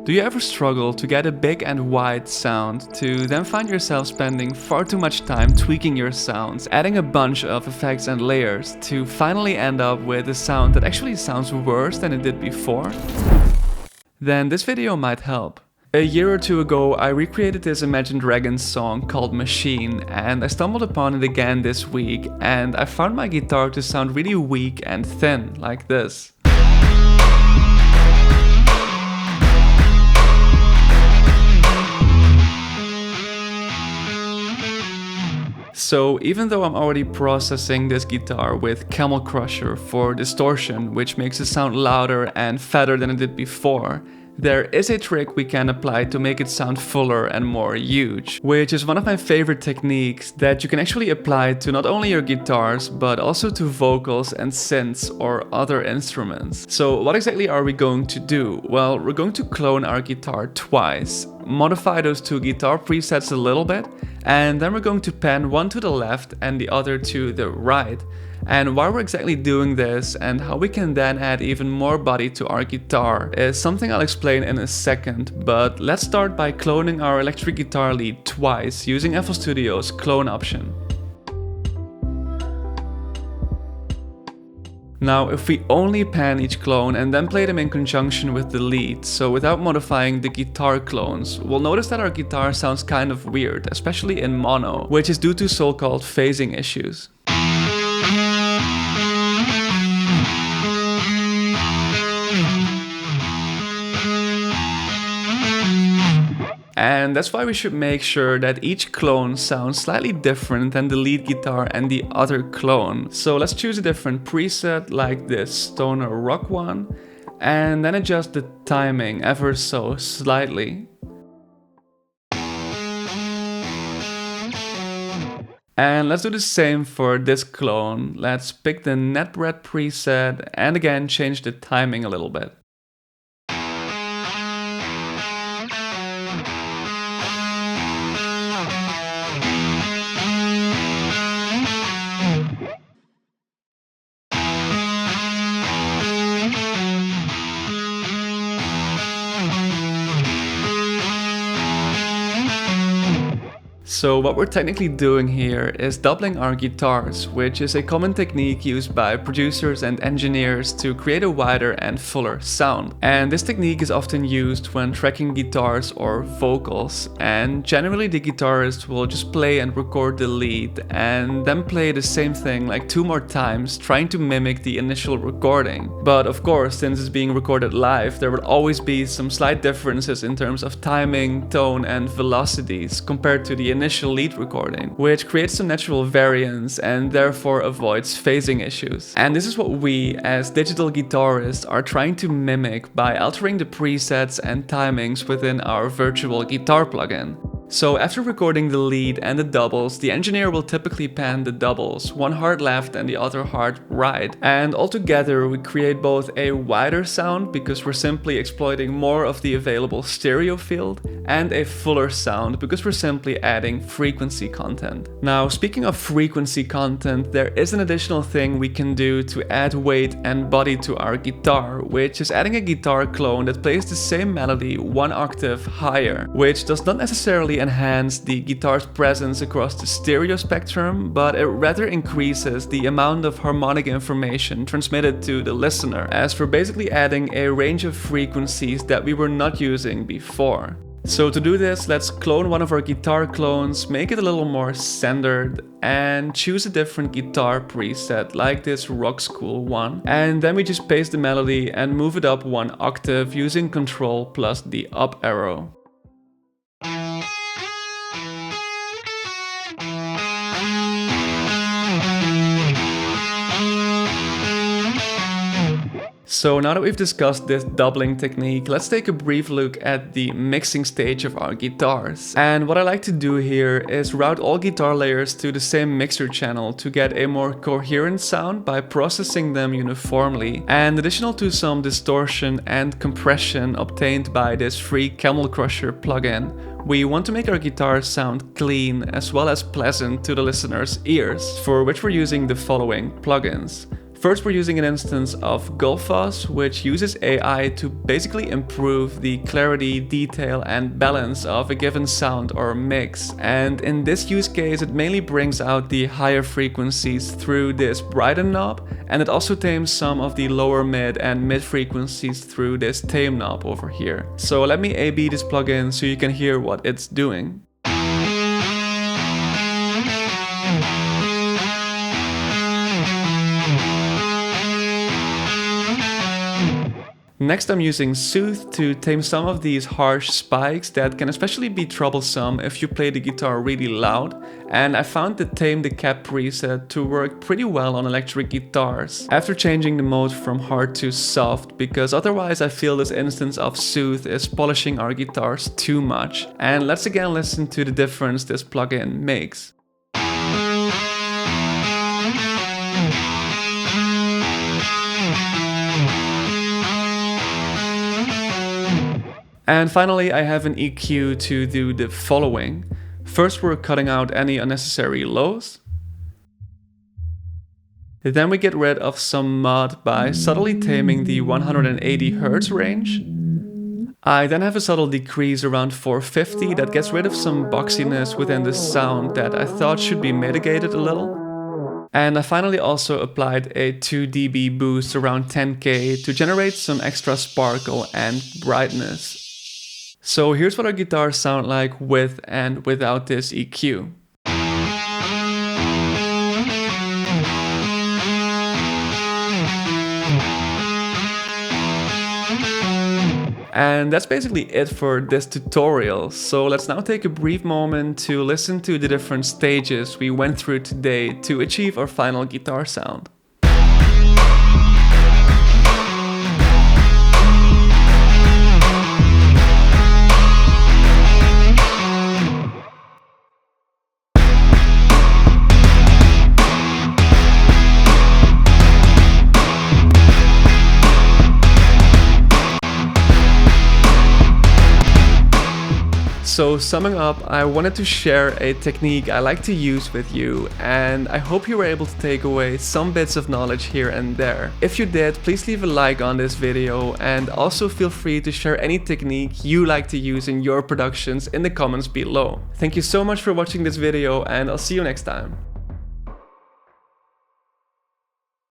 Do you ever struggle to get a big and wide sound, to then find yourself spending far too much time tweaking your sounds, adding a bunch of effects and layers, to finally end up with a sound that actually sounds worse than it did before? Then this video might help. A year or two ago, I recreated this Imagine Dragons song called Machine, and I stumbled upon it again this week, and I found my guitar to sound really weak and thin, like this. So even though I'm already processing this guitar with Camel Crusher for distortion, which makes it sound louder and fatter than it did before, there is a trick we can apply to make it sound fuller and more huge, which is one of my favorite techniques that you can actually apply to not only your guitars, but also to vocals and synths or other instruments. So what exactly are we going to do? Well, we're going to clone our guitar twice, modify those two guitar presets a little bit, and then we're going to pan one to the left and the other to the right. And why we're exactly doing this and how we can then add even more body to our guitar is something I'll explain in a second, but let's start by cloning our electric guitar lead twice using FL Studio's clone option. Now, if we only pan each clone and then play them in conjunction with the lead, so without modifying the guitar clones, we'll notice that our guitar sounds kind of weird, especially in mono, which is due to so-called phasing issues. And that's why we should make sure that each clone sounds slightly different than the lead guitar and the other clone. So let's choose a different preset like this stoner rock one, and then adjust the timing ever so slightly. And let's do the same for this clone. Let's pick the Netbread preset and again change the timing a little bit. So what we're technically doing here is doubling our guitars, which is a common technique used by producers and engineers to create a wider and fuller sound. And this technique is often used when tracking guitars or vocals, and generally the guitarist will just play and record the lead and then play the same thing like 2 more times, trying to mimic the initial recording. But of course, since it's being recorded live, there will always be some slight differences in terms of timing, tone and velocities compared to the initial lead recording, which creates some natural variance and therefore avoids phasing issues. And this is what we, as digital guitarists, are trying to mimic by altering the presets and timings within our virtual guitar plugin. So after recording the lead and the doubles, the engineer will typically pan the doubles, one hard left and the other hard right. And altogether we create both a wider sound because we're simply exploiting more of the available stereo field, and a fuller sound because we're simply adding frequency content. Now, speaking of frequency content, there is an additional thing we can do to add weight and body to our guitar, which is adding a guitar clone that plays the same melody 1 octave higher, which does not necessarily enhance the guitar's presence across the stereo spectrum, but it rather increases the amount of harmonic information transmitted to the listener, as we're basically adding a range of frequencies that we were not using before. So to do this, let's clone one of our guitar clones, make it a little more centered, and choose a different guitar preset like this Rock School one. And then we just paste the melody and move it up 1 octave using Ctrl plus the up arrow. So now that we've discussed this doubling technique, let's take a brief look at the mixing stage of our guitars. And what I like to do here is route all guitar layers to the same mixer channel to get a more coherent sound by processing them uniformly, and additional to some distortion and compression obtained by this free Camel Crusher plugin, we want to make our guitars sound clean as well as pleasant to the listener's ears, for which we're using the following plugins. First, we're using an instance of Gullfoss, which uses AI to basically improve the clarity, detail, and balance of a given sound or mix. And in this use case, it mainly brings out the higher frequencies through this brighten knob, and it also tames some of the lower mid and mid frequencies through this tame knob over here. So let me A/B this plugin so you can hear what it's doing. Next, I'm using Soothe to tame some of these harsh spikes that can especially be troublesome if you play the guitar really loud, and I found the Tame the Cap preset to work pretty well on electric guitars after changing the mode from hard to soft, because otherwise I feel this instance of Soothe is polishing our guitars too much. And let's again listen to the difference this plugin makes. And finally, I have an EQ to do the following. First, we're cutting out any unnecessary lows. Then we get rid of some mud by subtly taming the 180 Hz range. I then have a subtle decrease around 450 that gets rid of some boxiness within the sound that I thought should be mitigated a little. And I finally also applied a 2 dB boost around 10K to generate some extra sparkle and brightness. So here's what our guitars sound like with and without this EQ. And that's basically it for this tutorial. So let's now take a brief moment to listen to the different stages we went through today to achieve our final guitar sound. So summing up, I wanted to share a technique I like to use with you, and I hope you were able to take away some bits of knowledge here and there. If you did, please leave a like on this video, and also feel free to share any technique you like to use in your productions in the comments below. Thank you so much for watching this video, and I'll see you next time.